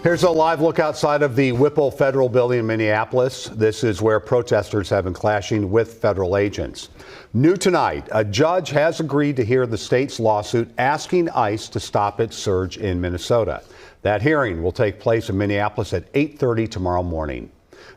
Here's a live look outside of the Whipple Federal Building in Minneapolis. This is where protesters have been clashing with federal agents. New tonight, a judge has agreed to hear the state's lawsuit asking ICE to stop its surge in Minnesota. That hearing will take place in Minneapolis at 8:30 tomorrow morning.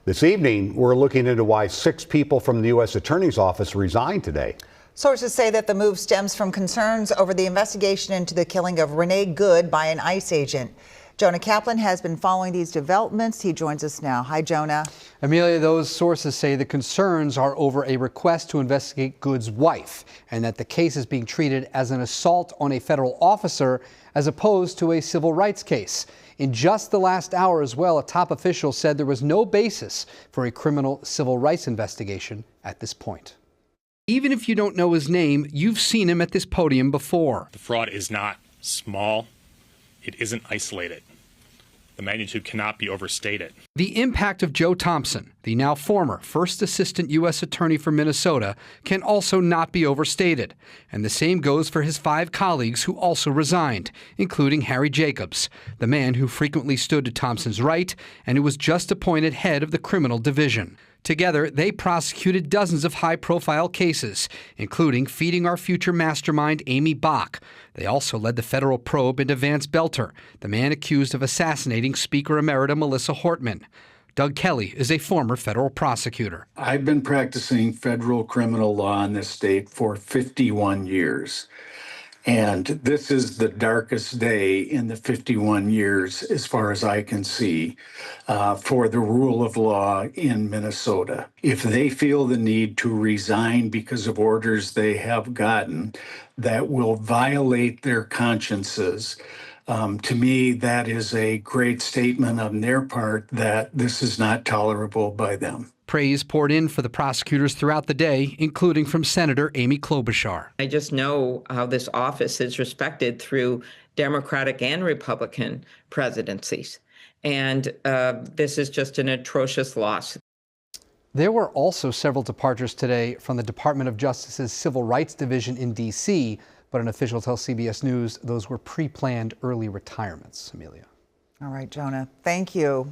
This evening, we're looking into why 6 people from the U.S. Attorney's Office resigned today. Sources say that the move stems from concerns over the investigation into the killing of Renee Good by an ICE agent. Jonah Kaplan has been following these developments. He joins us now. Hi, Jonah. Amelia, those sources say the concerns are over a request to investigate Good's wife and that the case is being treated as an assault on a federal officer as opposed to a civil rights case. In just the last hour as well, a top official said there was no basis for a criminal civil rights investigation at this point. Even if you don't know his name, you've seen him at this podium before. The fraud is not small. It isn't isolated. The magnitude cannot be overstated. The impact of Joe Thompson, the now former first assistant U.S. attorney for Minnesota, can also not be overstated. And the same goes for his 5 colleagues who also resigned, including Harry Jacobs, the man who frequently stood to Thompson's right and who was just appointed head of the criminal division. Together, they prosecuted dozens of high-profile cases, including Feeding Our Future mastermind Amy Bach. They also led the federal probe into Vance Belter, the man accused of assassinating Speaker Emerita Melissa Hortman. Doug Kelly is a former federal prosecutor. I've been practicing federal criminal law in this state for 51 years. And this is the darkest day in the 51 years, as far as I can see, for the rule of law in Minnesota. If they feel the need to resign because of orders they have gotten that will violate their consciences, to me, that is a great statement on their part that this is not tolerable by them. Praise poured in for the prosecutors throughout the day, including from Senator Amy Klobuchar. I just know how this office is respected through Democratic and Republican presidencies. And this is just an atrocious loss. There were also several departures today from the Department of Justice's Civil Rights Division in D.C., but an official tells CBS News those were pre-planned early retirements. Amelia. All right, Jonah. Thank you.